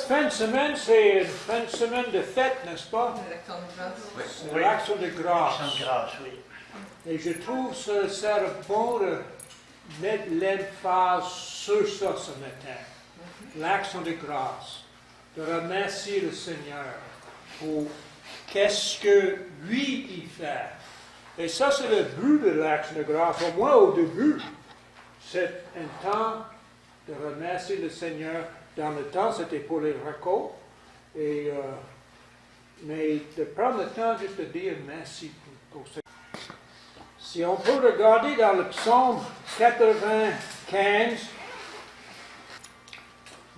fin de semaine, c'est une fin de semaine de fête, n'est-ce pas? C'est l'action de grâce. Action de grâce, oui. Et je trouve ça bon de mettre l'emphase sur ça ce matin. L'action de grâce. De remercier le Seigneur pour qu'est-ce que lui il fait. Et ça, c'est le but de l'action de grâce. Au moins au début, c'est un temps de remercier le Seigneur. Dans le temps, c'était pour les récoltes. Mais de prendre le temps juste de dire merci pour ça. Si on peut regarder dans le psaume 95,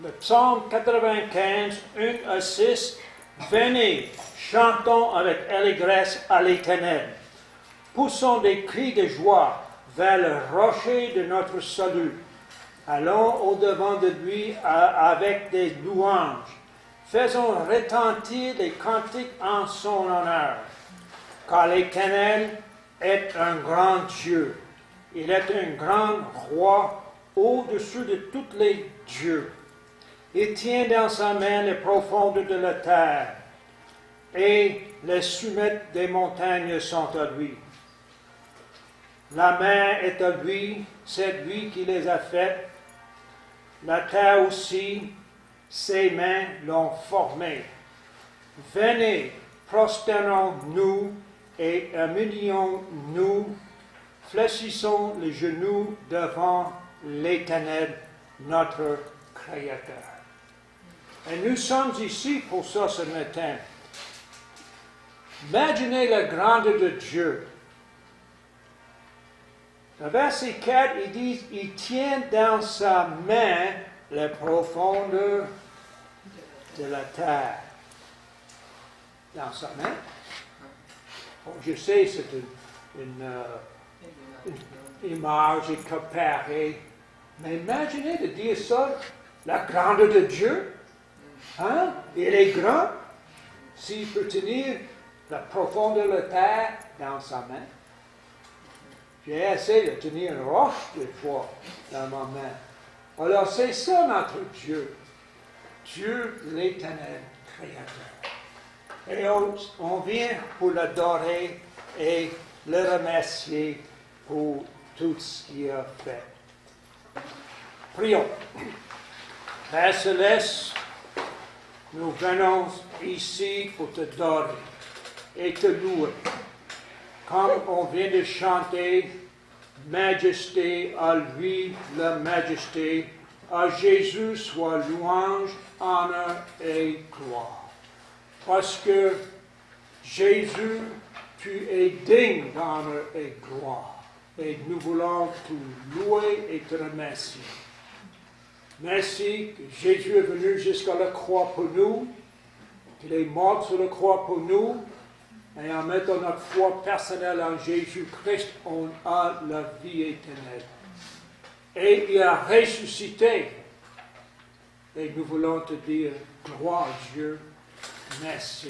le psaume 95, 1 à 6, venez, chantons avec allégresse à l'Éternel. Poussons des cris de joie vers le rocher de notre salut. Allons au-devant de lui avec des louanges. Faisons retentir les cantiques en son honneur. Car l'Éternel est un grand Dieu. Il est un grand roi au-dessus de tous les dieux. Il tient dans sa main les profondes de la terre, et les sommets des montagnes sont à lui. La mer est à lui, c'est lui qui les a faites. La terre aussi, ses mains l'ont formée. Venez, prosternons-nous et humilions-nous, fléchissons les genoux devant l'Éternel, notre Créateur. Et nous sommes ici pour ça ce matin. Imaginez la grandeur de Dieu. Le verset 4, il dit, il tient dans sa main les profondeurs de la terre. Dans sa main. Bon, je sais, c'est une image comparée. Mais imaginez de dire ça, la grandeur de Dieu. Hein? Il est grand. S'il peut tenir la profondeur de la terre dans sa main. J'ai essayé de tenir une roche des fois dans ma main. Alors c'est ça notre Dieu. Dieu l'Éternel Créateur. Et on vient pour l'adorer et le remercier pour tout ce qu'il a fait. Prions. Père Céleste, nous venons ici pour t'adorer et te louer. Comme on vient de chanter, majesté à lui, la majesté, à Jésus soit louange, honneur et gloire. Parce que Jésus, tu es digne d'honneur et gloire. Et nous voulons te louer et te remercier. Merci que Jésus est venu jusqu'à la croix pour nous, qu'il est mort sur la croix pour nous, et en mettant notre foi personnelle en Jésus-Christ, on a la vie éternelle. Et il a ressuscité. Et nous voulons te dire, gloire à Dieu, merci.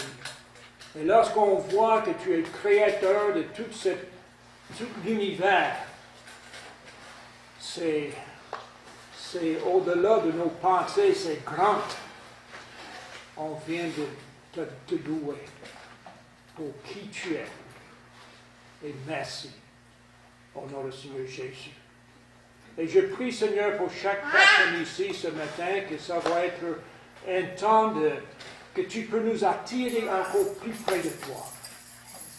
Et lorsqu'on voit que tu es le créateur de tout l'univers, c'est au-delà de nos pensées, c'est grand. On vient de te louer pour qui tu es. Et merci au nom du Seigneur Jésus. Et je prie, Seigneur, pour chaque personne ici ce matin, que ça va être un temps que tu peux nous attirer encore plus près de toi.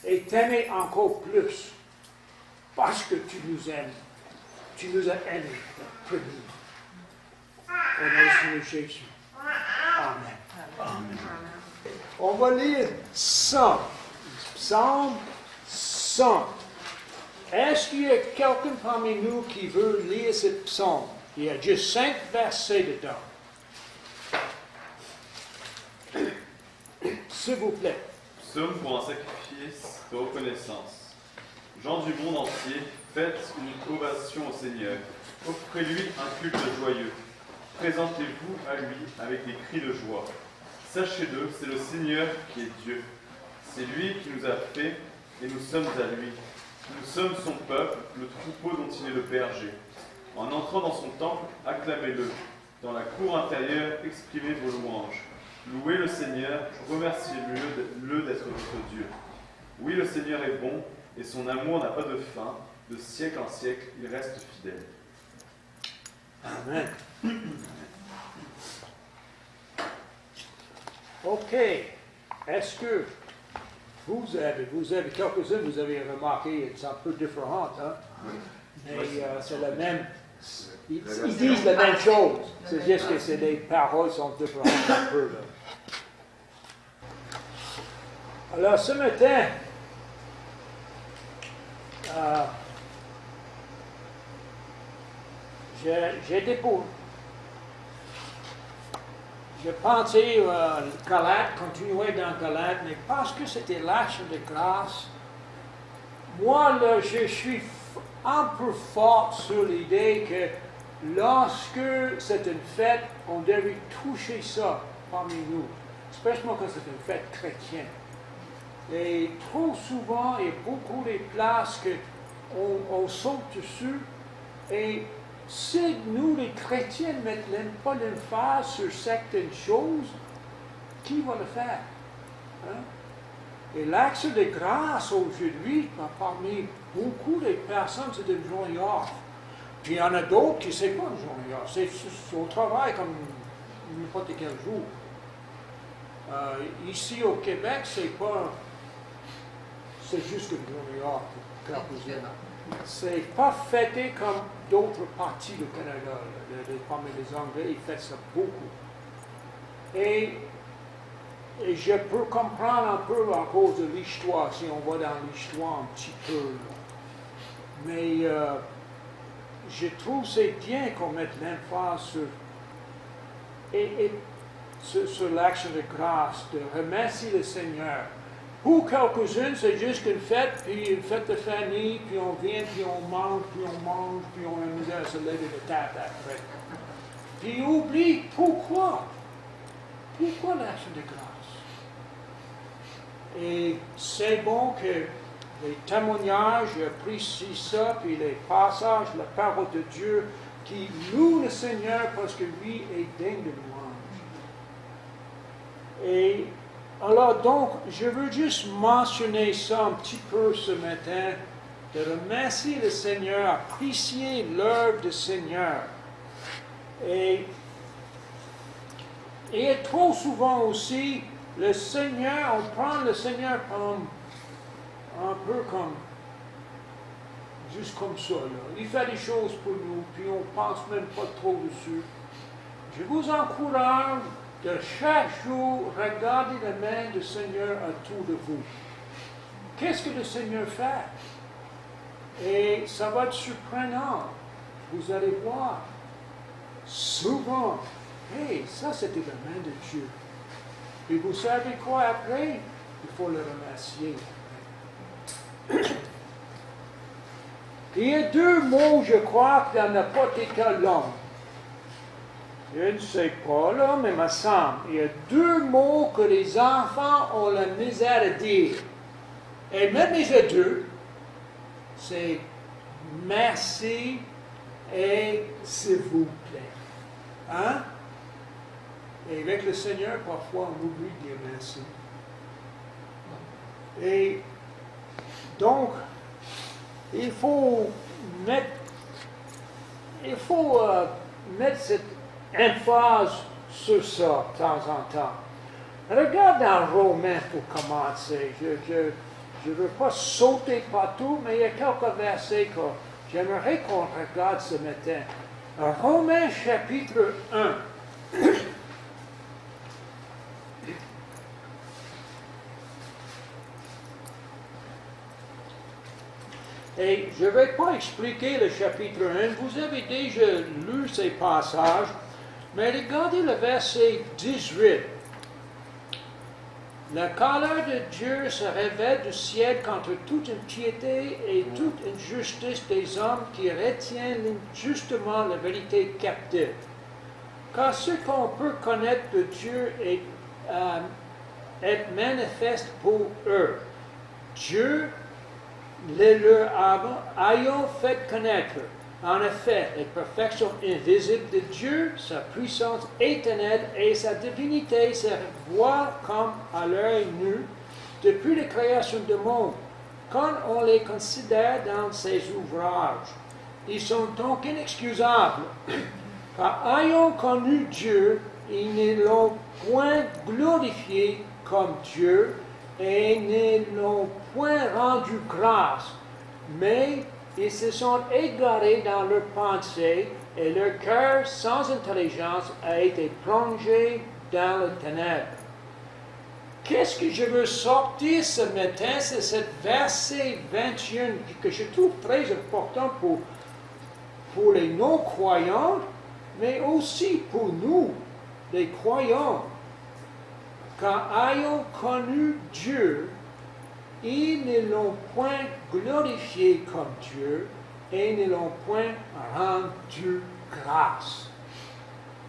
Et t'aimer encore plus. Parce que tu nous aimes. Tu nous as aimés premier. Au nom du Seigneur Jésus. Amen. Amen. On va lire 100. Psaume 100. Est-ce qu'il y a quelqu'un parmi nous qui veut lire ce psaume? Il y a juste 5 versets dedans. S'il vous plaît. Psaume pour un sacrifice de reconnaissance. Gens du monde entier, faites une ovation au Seigneur. Offrez-lui un culte joyeux. Présentez-vous à lui avec des cris de joie. Sachez-le, c'est le Seigneur qui est Dieu. C'est lui qui nous a fait et nous sommes à lui. Nous sommes son peuple, le troupeau dont il est le berger. En entrant dans son temple, acclamez-le. Dans la cour intérieure, exprimez vos louanges. Louez le Seigneur, remerciez-le d'être votre Dieu. Oui, le Seigneur est bon, et son amour n'a pas de fin. De siècle en siècle, il reste fidèle. Amen. OK. Est-ce que vous avez quelques-uns, vous avez remarqué, c'est un peu différent, hein? Mais c'est la même. Ils disent la même chose. C'est juste que les paroles sont différentes un peu. Là. Alors, ce matin, j'étais pour. Je pensais Galate, continuer dans Galate, mais parce que c'était l'action de grâce, moi, là, je suis un peu fort sur l'idée que lorsque c'est une fête, on devrait toucher ça parmi nous, spécialement quand c'est une fête chrétienne. Et trop souvent, il y a beaucoup de places qu'on saute dessus, et si nous, les chrétiens, ne mettons pas l'emphase sur certaines choses, qui va le faire? Hein? Et l'action de grâce aujourd'hui, parmi beaucoup de personnes, c'est une journée off. Puis il y en a d'autres qui ne savent pas une journée off. C'est au travail comme n'importe quel jour. Ici au Québec, c'est juste une journée off pour quelques-uns. C'est pas fêté comme d'autres parties du Canada. Parmi les Anglais, ils fêtent ça beaucoup. Et je peux comprendre un peu à cause de l'histoire, si on va dans l'histoire un petit peu. Là. Mais je trouve que c'est bien qu'on mette l'emphase sur l'action de grâce, de remercier le Seigneur. Pour quelques-uns, c'est juste une fête, puis une fête de famille, puis on vient, puis on mange, puis on a misère à se lever de table après. Puis oublie pourquoi. Pourquoi l'action de grâce? Et c'est bon que les témoignages apprécient ça, puis les passages, la parole de Dieu, qui loue le Seigneur parce que lui est digne de louange. Et alors donc, je veux juste mentionner ça un petit peu ce matin, de remercier le Seigneur, apprécier l'œuvre du Seigneur. Et trop souvent aussi, le Seigneur, on prend le Seigneur comme un peu comme, juste comme ça. Là. Il fait des choses pour nous, puis on ne pense même pas trop dessus. Je vous encourage de chaque jour regarder la main du Seigneur autour de vous. Qu'est-ce que le Seigneur fait? Et ça va être surprenant. Vous allez voir. Souvent, hey, ça c'était la main de Dieu. Et vous savez quoi après? Il faut le remercier. Il y a deux mots, je crois, dans n'importe quelle langue. Je ne sais pas, là, mais il me semble. Il y a deux mots que les enfants ont la misère à dire. Et même les deux, c'est merci et s'il vous plaît. Hein? Et avec le Seigneur, parfois, on oublie de dire merci. Et donc, il faut mettre cette emphase sur ça de temps en temps. Regarde dans Romains pour commencer. Je ne veux pas sauter partout, mais il y a quelques versets que j'aimerais qu'on regarde ce matin. Romains chapitre 1. Et je ne vais pas expliquer le chapitre 1, vous avez déjà lu ces passages, mais regardez le verset 18. La colère de Dieu se révèle du ciel contre toute impiété et toute injustice des hommes qui retiennent injustement la vérité captive. Car ce qu'on peut connaître de Dieu est manifeste pour eux. Dieu les leur ayant fait connaître. En effet, les perfections invisibles de Dieu, sa puissance éternelle et sa divinité se voient comme à l'œil nu depuis la création du monde, quand on les considère dans ses ouvrages. Ils sont donc inexcusables, car ayant connu Dieu, ils ne l'ont point glorifié comme Dieu et ne l'ont point rendu grâce, mais ils se sont égarés dans leurs pensées et leur cœur sans intelligence a été plongé dans les ténèbres. Qu'est-ce que je veux sortir ce matin, c'est ce verset 21 que je trouve très important pour les non-croyants, mais aussi pour nous, les croyants. Car ayant connu Dieu, ils ne l'ont point glorifié comme Dieu et ne l'ont point rendu grâce.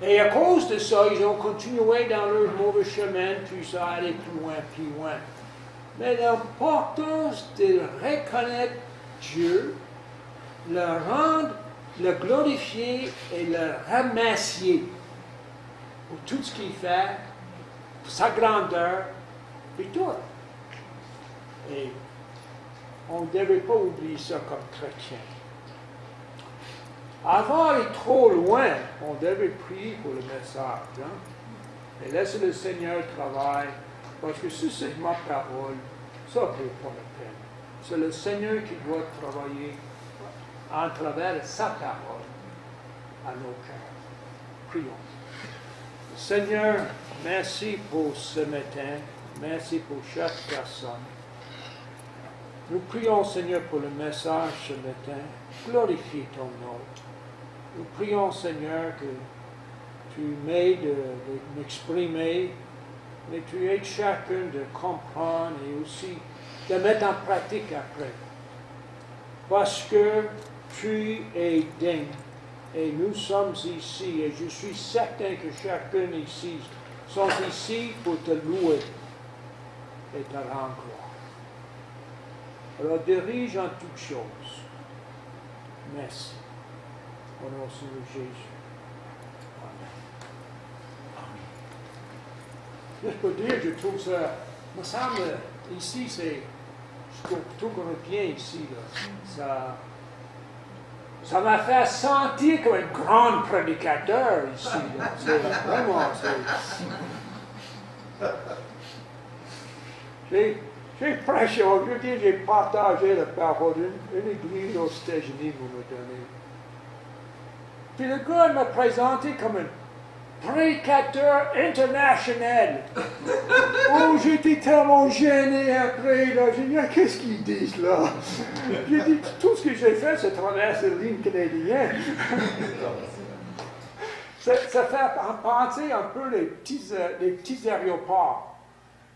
Et à cause de ça, ils ont continué dans leur mauvais chemin, puis ça allait plus loin, plus loin. Mais l'importance de reconnaître Dieu, le rendre, le glorifier et le remercier pour tout ce qu'il fait, pour sa grandeur, et tout. Et on ne devrait pas oublier ça comme chrétien. Avant d'aller trop loin, on devait prier pour le message. Hein? Et laisser le Seigneur travailler, parce que si c'est ma parole, ça ne vaut pas la peine. C'est le Seigneur qui doit travailler en travers de sa parole à nos cœurs. Prions. Seigneur, merci pour ce matin. Merci pour chaque personne. Nous prions, Seigneur, pour le message ce matin. Glorifie ton nom. Nous prions, Seigneur, que tu m'aides de m'exprimer, mais tu aides chacun de comprendre et aussi de mettre en pratique après. Parce que tu es digne et nous sommes ici et je suis certain que chacun ici sont ici pour te louer et te rendre gloire. Alors dirige en toutes choses. Merci. Au nom du Seigneur Jésus. Amen. Je peux dire, je trouve ça, me semble, ici, c'est, je trouve tout bien ici, là. Ça m'a fait sentir comme un grand prédicateur ici, là. C'est vraiment, j'ai prêché aujourd'hui, j'ai partagé la parole d'une église aux États-Unis, vous me donnez. Puis le gars m'a présenté comme un prédicateur international. Oh, j'étais tellement gêné après, là. J'ai dit, qu'est-ce qu'ils disent là? J'ai dit, tout ce que j'ai fait, c'est traverser la ligne canadienne. Ça fait penser un peu les petits aéroports.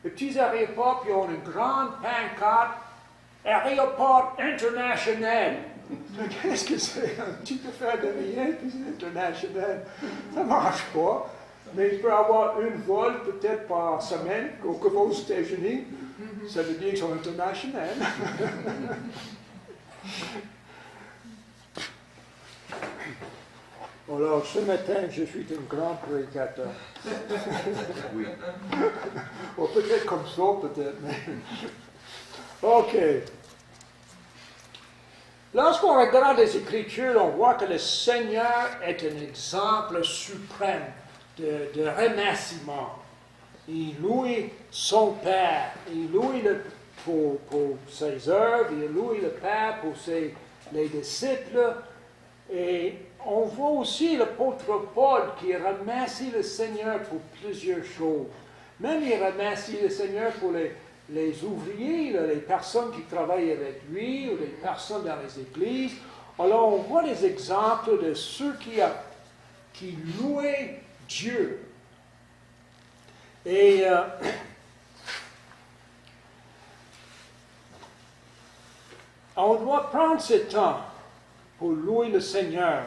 Les petits aéroports, puis ont une grande pancarte, aéroport international. Qu'est-ce que c'est? Un petit affaire de rien, puis c'est international. Ça ne marche pas. Mais il peut y avoir une vol peut-être par semaine, aux États-Unis. Ça veut dire qu'ils sont internationaux. Alors, ce matin, je suis un grand prédicateur. Oui. Ou peut-être comme ça, peut-être. Mais... OK. Lorsqu'on regarde les Écritures, on voit que le Seigneur est un exemple suprême de remerciement. Il loue son Père, il loue pour ses œuvres, il loue le Père pour les disciples. Et on voit aussi l'apôtre Paul qui remercie le Seigneur pour plusieurs choses. Même il remercie le Seigneur pour les ouvriers, les personnes qui travaillent avec lui, ou les personnes dans les églises. Alors on voit des exemples de ceux qui louaient Dieu. Et on doit prendre ce temps pour louer le Seigneur.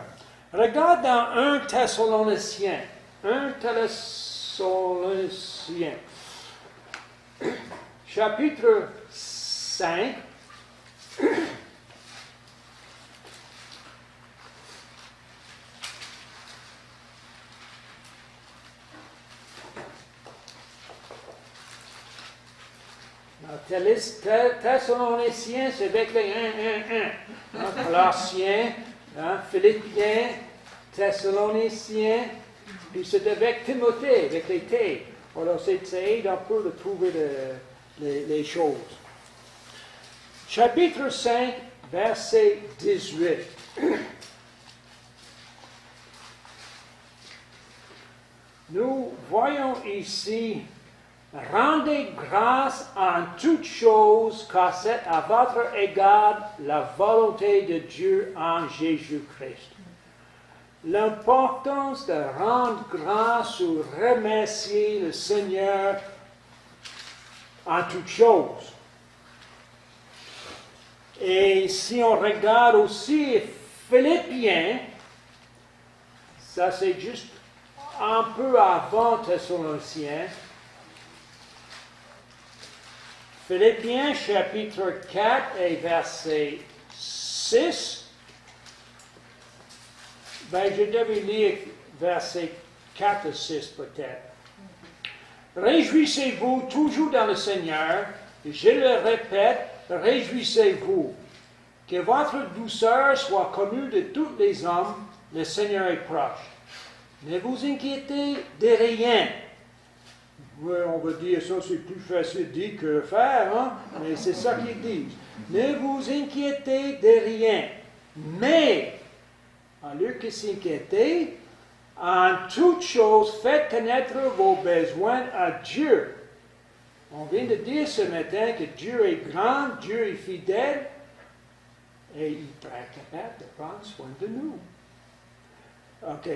Regarde dans 1 Thessaloniciens. 1 Thessaloniciens. Chapitre 5. Thessaloniciens, c'est avec les 1. Colossiens, Philippiens, Thessaloniciens, puis c'est avec Timothée, avec les T. Alors, ça aide un peu de trouver les choses. Chapitre 5, verset 18. Nous voyons ici, rendez grâce en toutes choses, car c'est à votre égard la volonté de Dieu en Jésus-Christ. L'importance de rendre grâce ou remercier le Seigneur en toutes choses. Et si on regarde aussi Philippiens, ça c'est juste un peu avant Thessaloniciens. Philippiens chapitre 4 et verset 6. Ben, je devais lire versets 4 et 6 peut-être. Réjouissez-vous toujours dans le Seigneur, et je le répète, réjouissez-vous. Que votre douceur soit connue de tous les hommes, le Seigneur est proche. Ne vous inquiétez de rien. Oui, on va dire ça, c'est plus facile dit que faire, hein? Mais c'est ça qu'ils disent. Ne vous inquiétez de rien. Mais, au lieu que s'inquiéter, en toutes choses, faites connaître vos besoins à Dieu. On vient de dire ce matin que Dieu est grand, Dieu est fidèle, et il est capable de prendre soin de nous. OK,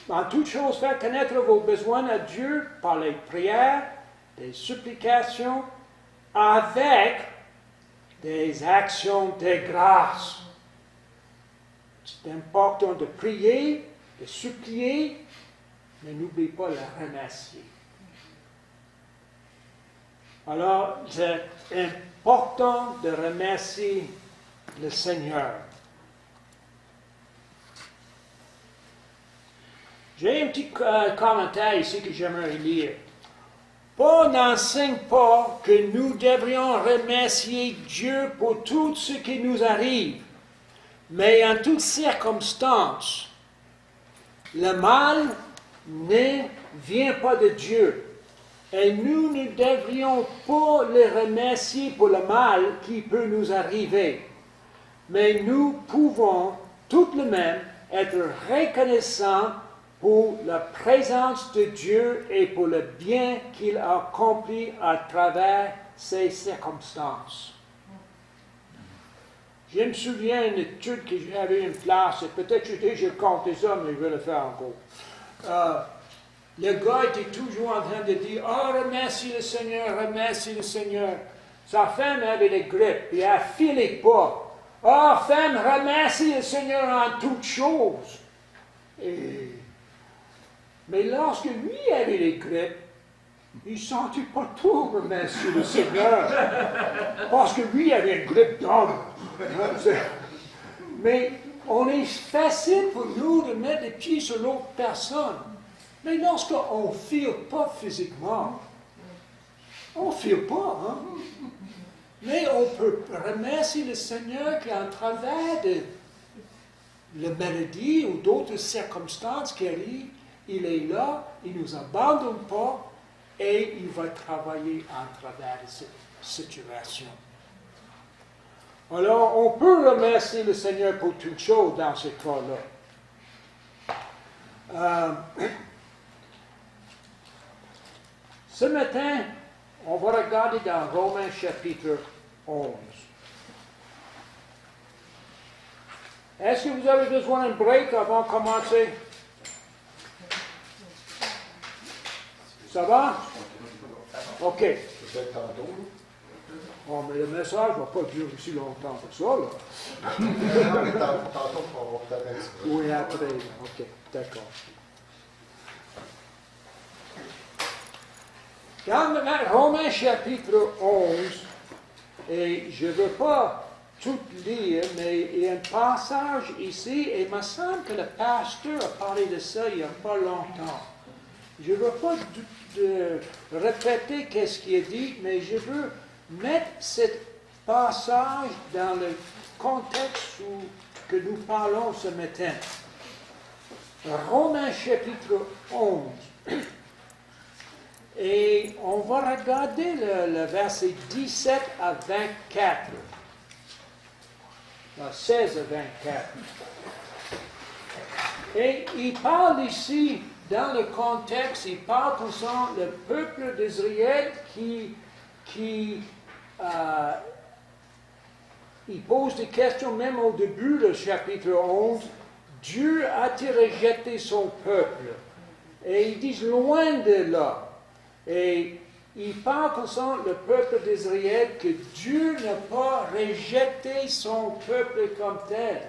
en toutes choses, faites connaître vos besoins à Dieu par les prières, des supplications, avec des actions de grâce. C'est important de prier, de supplier, mais n'oubliez pas de la remercier. Alors, c'est important de remercier le Seigneur. J'ai un petit commentaire ici que j'aimerais lire. Paul n'enseigne pas que nous devrions remercier Dieu pour tout ce qui nous arrive, mais en toutes circonstances. Le mal ne vient pas de Dieu. Et nous ne devrions pas le remercier pour le mal qui peut nous arriver. Mais nous pouvons tout de même être reconnaissants pour la présence de Dieu et pour le bien qu'il a accompli à travers ces circonstances. Je me souviens d'une étude que j'avais une classe, et peut-être que j'ai déjà compté ça, mais je vais le faire encore. Le gars était toujours en train de dire « Oh, remercie le Seigneur, remercie le Seigneur. » Sa femme avait la grippe, et elle ne filait pas. « Oh, femme, remercie le Seigneur en toutes choses. » Mais lorsque lui avait les grippes, il ne sentait pas trop remercier le Seigneur. Parce que lui avait une grippe d'homme. Mais on est facile pour nous de mettre les pieds sur l'autre personne. Mais lorsqu'on ne file pas physiquement, on ne file pas. Hein? Mais on peut remercier le Seigneur qu'en travers de la maladie ou d'autres circonstances qui arrivent, il est là, il ne nous abandonne pas et il va travailler en travers de cette situation. Alors, on peut remercier le Seigneur pour toutes choses dans ce cas-là. Ce matin, on va regarder dans Romains chapitre 11. Est-ce que vous avez besoin d'un break avant de commencer? Ça va? OK. Peut-être tantôt. Oh, mais le message ne va pas durer aussi longtemps que ça, là. Non, mais tantôt, on va peut-être un petit peu. Oui, après. OK, d'accord. Dans Romains chapitre 11, et je ne veux pas tout lire, mais il y a un passage ici, et il me semble que le pasteur a parlé de ça il n'y a pas longtemps. Je ne veux pas répéter qu'est-ce qui est dit, mais je veux mettre ce passage dans le contexte que nous parlons ce matin. Romains chapitre 11. Et on va regarder le verset 17 à 24. 16 à 24. Et il parle ici, dans le contexte, il parle concernant le peuple d'Israël qui il pose des questions même au début du chapitre 11. Dieu a-t-il rejeté son peuple? Et ils disent loin de là. Et il parle concernant le peuple d'Israël que Dieu n'a pas rejeté son peuple comme tel.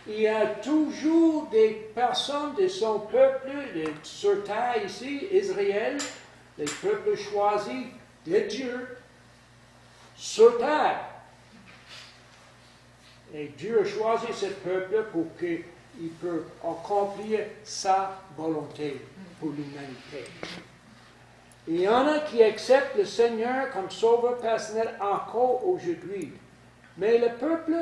Il y a toujours des personnes de son peuple, sur terre ici, Israël, les peuples choisis de Dieu, sur terre. Et Dieu a choisi ce peuple pour qu'il puisse accomplir sa volonté pour l'humanité. Il y en a qui acceptent le Seigneur comme sauveur personnel encore aujourd'hui. Mais le peuple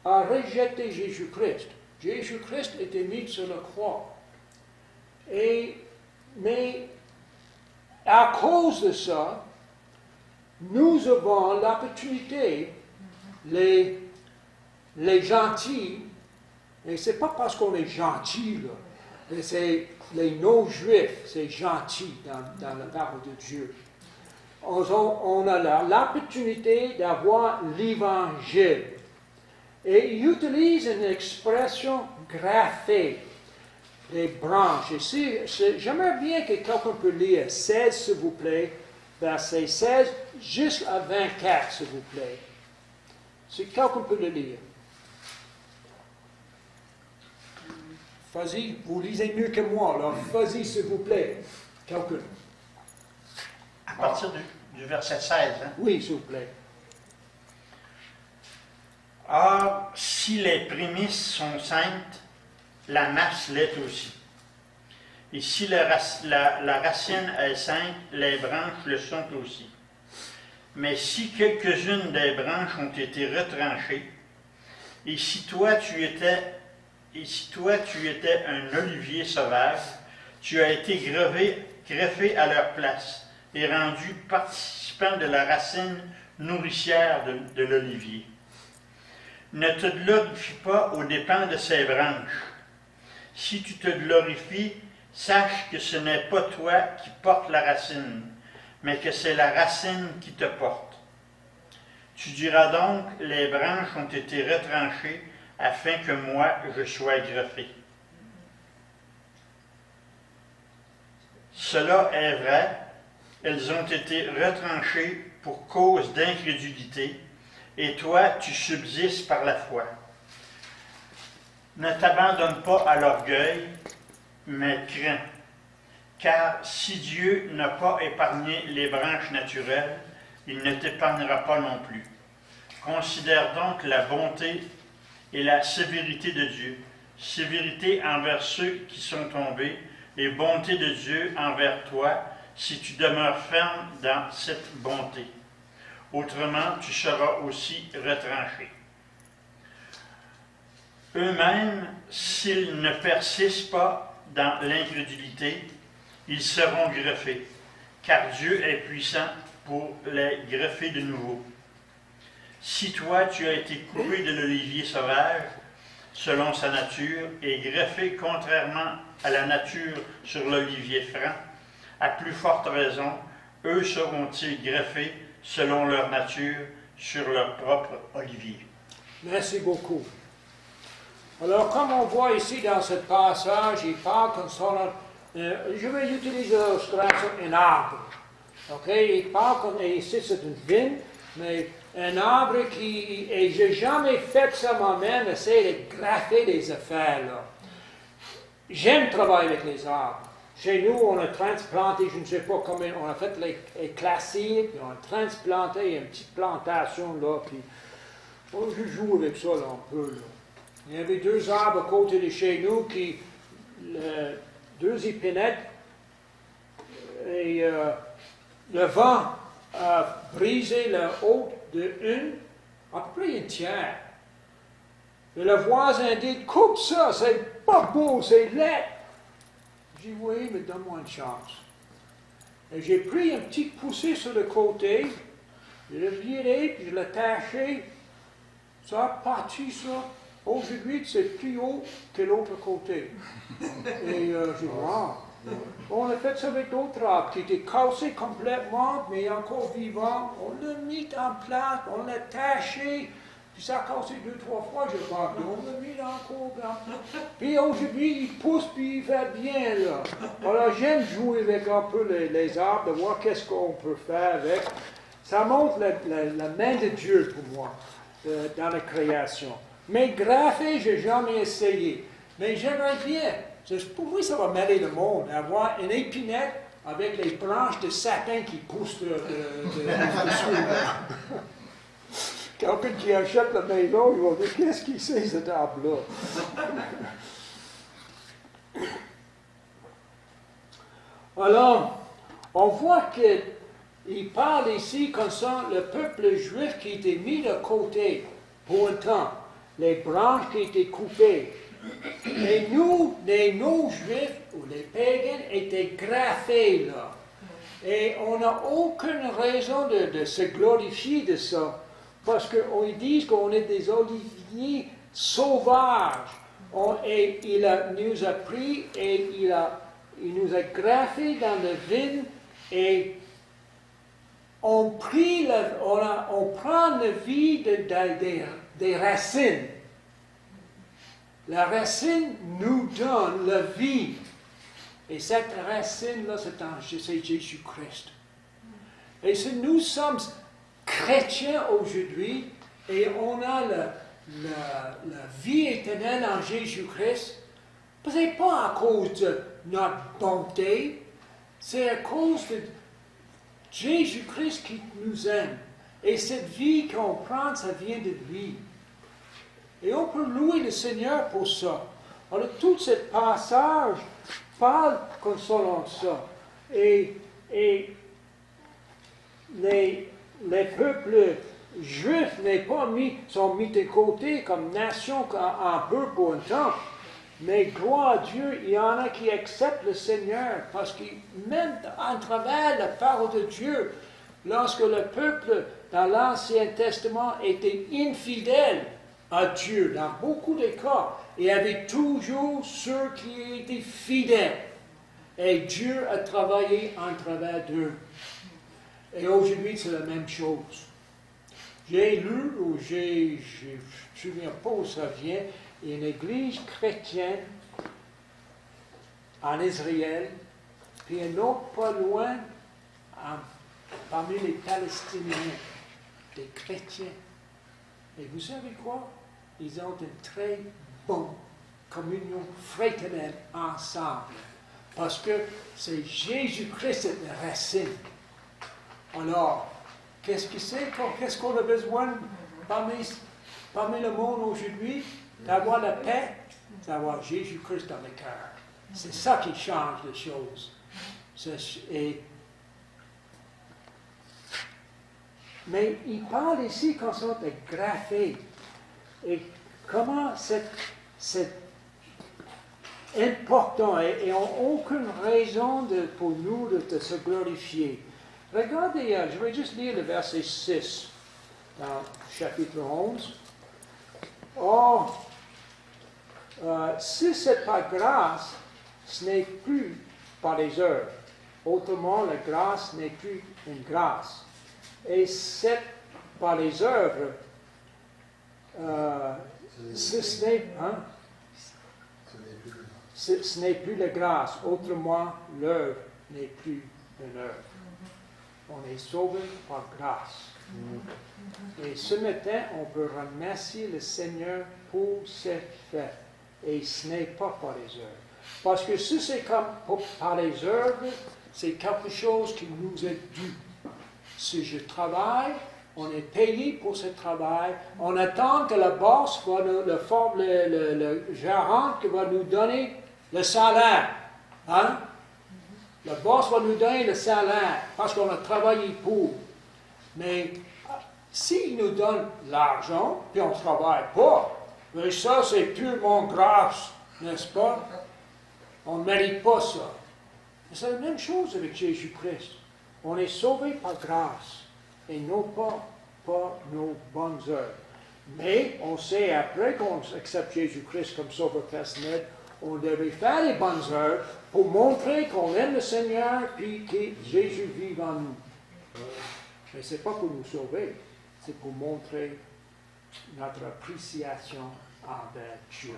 a rejeté Jésus-Christ. Jésus-Christ était mis sur la croix. Mais à cause de ça, nous avons l'opportunité, les gentils, et ce n'est pas parce qu'on est gentil, là, c'est les non-juifs, c'est gentil dans la parole de Dieu. On a l'opportunité d'avoir l'Évangile. Et il utilise une expression graphée, des branches. Ici, j'aimerais bien que quelqu'un peut lire 16, s'il vous plaît, verset 16, jusqu'à 24, s'il vous plaît. Si quelqu'un peut le lire. Vas-y, vous lisez mieux que moi, alors vas-y, s'il vous plaît. Quelqu'un. À partir du verset 16. Hein? Oui, s'il vous plaît. Or, si les prémices sont saintes, la masse l'est aussi. Et si la racine est sainte, les branches le sont aussi. Mais si quelques-unes des branches ont été retranchées, et si toi tu étais un olivier sauvage, tu as été greffé à leur place et rendu participant de la racine nourricière de l'olivier. Ne te glorifie pas aux dépens de ces branches. Si tu te glorifies, sache que ce n'est pas toi qui portes la racine, mais que c'est la racine qui te porte. Tu diras donc, les branches ont été retranchées, afin que moi je sois greffé. Cela est vrai, elles ont été retranchées pour cause d'incrédulité, et toi tu subsistes par la foi. Ne t'abandonne pas à l'orgueil, mais crains, car si Dieu n'a pas épargné les branches naturelles, il ne t'épargnera pas non plus. Considère donc la bonté et la sévérité de Dieu, sévérité envers ceux qui sont tombés, et bonté de Dieu envers toi, si tu demeures ferme dans cette bonté. Autrement, tu seras aussi retranché. Eux-mêmes, s'ils ne persistent pas dans l'incrédulité, ils seront greffés, car Dieu est puissant pour les greffer de nouveau. Si toi, tu as été coupé de l'olivier sauvage, selon sa nature, et greffé contrairement à la nature sur l'olivier franc, à plus forte raison, eux seront-ils greffés selon leur nature sur leur propre olivier. Merci beaucoup. Alors, comme on voit ici dans ce passage, il parle concernant, je vais utiliser l'illustration, un arbre. Ok, il parle comme, et ici c'est une vigne, mais un arbre qui, et je n'ai jamais fait ça moi-même, essayer de graffer des affaires là. J'aime travailler avec les arbres. Chez nous, on a transplanté, je ne sais pas combien, on a fait les classiques, puis on a transplanté une petite plantation là, puis je joue avec ça là, un peu. Là. Il y avait 2 arbres à côté de chez nous qui, 2 épinettes, le vent a brisé le haut de à peu près un tiers. Et le voisin dit, coupe ça, c'est pas beau, c'est laid. J'ai dit, oui, mais donne-moi une chance. Et j'ai pris un petit poussée sur le côté, je l'ai viré, puis je l'ai attaché. Ça a parti, ça. Aujourd'hui, c'est plus haut que l'autre côté. Et je dis, wow. On a fait ça avec d'autres arbres qui étaient cassés complètement, mais encore vivants. On l'a mis en place, on l'a attaché. Puis ça a cassé 2-3 fois, je crois. Puis on l'a mis encore. Puis aujourd'hui, il pousse, puis il fait bien, là. Alors j'aime jouer avec un peu les arbres, de voir qu'est-ce qu'on peut faire avec. Ça montre la main de Dieu pour moi, dans la création. Mais graffer, je n'ai jamais essayé. Mais j'aimerais bien. Pour moi, ça va mêler le monde, avoir une épinette avec les branches de sapin qui poussent dessus. Quelqu'un qui achète la maison, il va dire, qu'est-ce qu'il sait, cet arbre-là? Alors, on voit qu'il parle ici concernant le peuple juif qui était mis de côté pour un temps, les branches qui étaient coupées. Et nous, les non-juifs ou les païens, étaient graffés là. Et on n'a aucune raison de se glorifier de ça. Parce qu'on dit qu'on est des oliviers sauvages. Et il nous a pris et il nous a graffés dans le vigne et on prend la vie des racines. La racine nous donne la vie. Et cette racine-là, c'est Jésus-Christ. Et si nous sommes chrétiens aujourd'hui, et on a la vie éternelle en Jésus-Christ, ce n'est pas à cause de notre bonté, c'est à cause de Jésus-Christ qui nous aime. Et cette vie qu'on prend, ça vient de lui. Et on peut louer le Seigneur pour ça. Alors, tout ce passage parle concernant ça. Et les peuples juifs sont mis de côté comme nation un peu pour un temps. Mais gloire à Dieu, il y en a qui acceptent le Seigneur parce que même à travers la parole de Dieu, lorsque le peuple dans l'Ancien Testament était infidèle à Dieu, dans beaucoup de cas, il y avait toujours ceux qui étaient fidèles. Et Dieu a travaillé en travers d'eux. Et aujourd'hui, c'est la même chose. J'ai lu, ou je ne me souviens pas où ça vient, une église chrétienne en Israël, puis un autre pas loin, parmi les Palestiniens, des chrétiens. Et vous savez quoi? Ils ont une très bonne communion fraternelle ensemble. Parce que c'est Jésus-Christ, la racine. Alors, qu'est-ce qu'on a besoin parmi le monde aujourd'hui? D'avoir la paix, d'avoir Jésus-Christ dans le cœur. C'est ça qui change les choses. Mais il parle ici concernant le graffé. Et comment c'est important et on n'a aucune raison pour nous de se glorifier. Regardez, je vais juste lire le verset 6 dans chapitre 11. Or, si c'est par grâce, ce n'est plus par les œuvres. Autrement, la grâce n'est plus une grâce. Et c'est par les œuvres, ce n'est plus la grâce. Autrement, l'œuvre n'est plus une œuvre. On est sauvé par grâce. Et ce matin, on peut remercier le Seigneur pour cette fête. Et ce n'est pas par les œuvres. Parce que si c'est comme par les œuvres, c'est quelque chose qui nous est dû. Si je travaille, on est payé pour ce travail. On attend que le boss, le gérant, va nous donner le salaire. Hein? Le boss va nous donner le salaire parce qu'on a travaillé pour. Mais s'il nous donne l'argent, puis on ne travaille pas, mais ça, c'est purement grâce, n'est-ce pas? On ne mérite pas ça. C'est la même chose avec Jésus-Christ. On est sauvé par grâce et non pas par nos bonnes œuvres. Mais on sait, après qu'on accepte Jésus-Christ comme sauveur personnel, on devait faire les bonnes œuvres pour montrer qu'on aime le Seigneur puis que Jésus vit en nous. Mais ce n'est pas pour nous sauver, c'est pour montrer notre appréciation envers Dieu.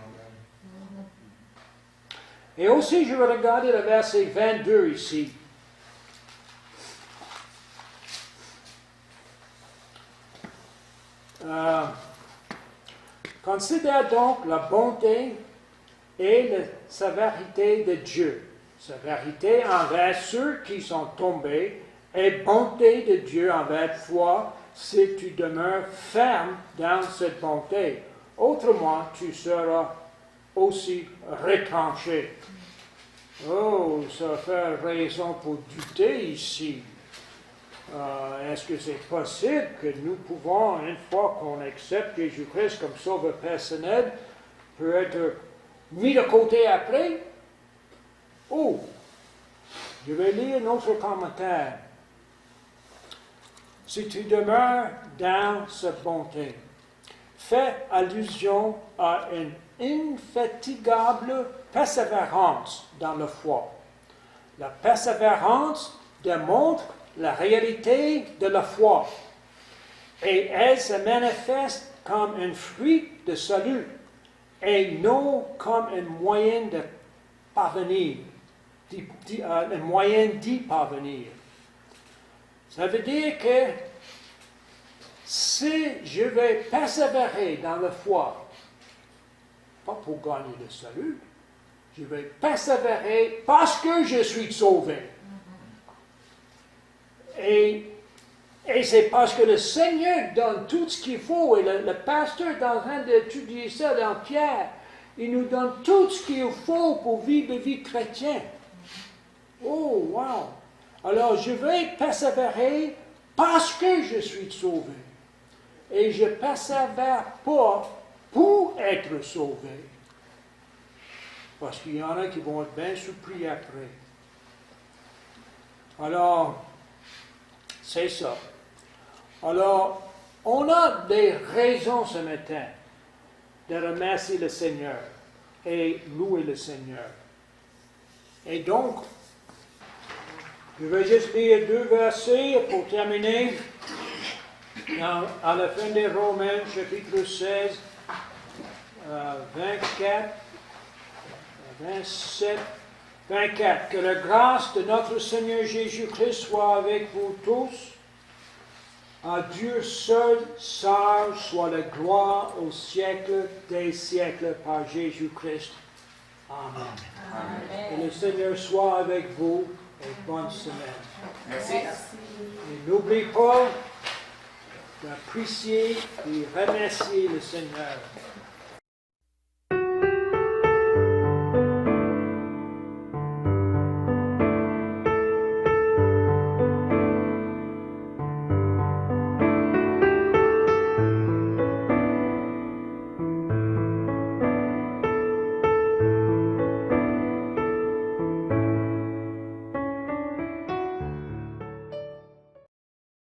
Et aussi, je vais regarder le verset 22 ici. Considère donc la bonté et la sévérité de Dieu. Sévérité envers ceux qui sont tombés et bonté de Dieu envers toi si tu demeures ferme dans cette bonté. Autrement, tu seras aussi retranché. Oh, ça fait raison pour douter ici. Est-ce que c'est possible que nous pouvons, une fois qu'on accepte Jésus-Christ comme sauveur personnel, peut être mis de côté après? Oh, je vais lire notre commentaire. Si tu demeures dans cette bonté, fait allusion à une infatigable persévérance dans la foi. La persévérance démontre la réalité de la foi et elle se manifeste comme un fruit de salut et non comme un moyen de parvenir, un moyen d'y parvenir. Ça veut dire que si je vais persévérer dans la foi, pas pour gagner le salut, je vais persévérer parce que je suis sauvé. Et c'est parce que le Seigneur donne tout ce qu'il faut, et le pasteur est en train d'étudier ça dans Pierre. Il nous donne tout ce qu'il faut pour vivre la vie chrétienne. Oh, wow! Alors, je vais persévérer parce que je suis sauvé. Et je ne persévère pas pour être sauvé. Parce qu'il y en a qui vont être bien surpris après. Alors, c'est ça. Alors, on a des raisons ce matin de remercier le Seigneur et louer le Seigneur. Et donc, je vais juste lire 2 versets pour terminer. À la fin des Romains, chapitre 16, 24, 27, 24. Que la grâce de notre Seigneur Jésus-Christ soit avec vous tous. À Dieu seul, sage, soit la gloire au siècle des siècles par Jésus-Christ. Amen. Amen. Que le Seigneur soit avec vous et bonne semaine. Merci. Et n'oublie pas d'apprécier et remercier le Seigneur.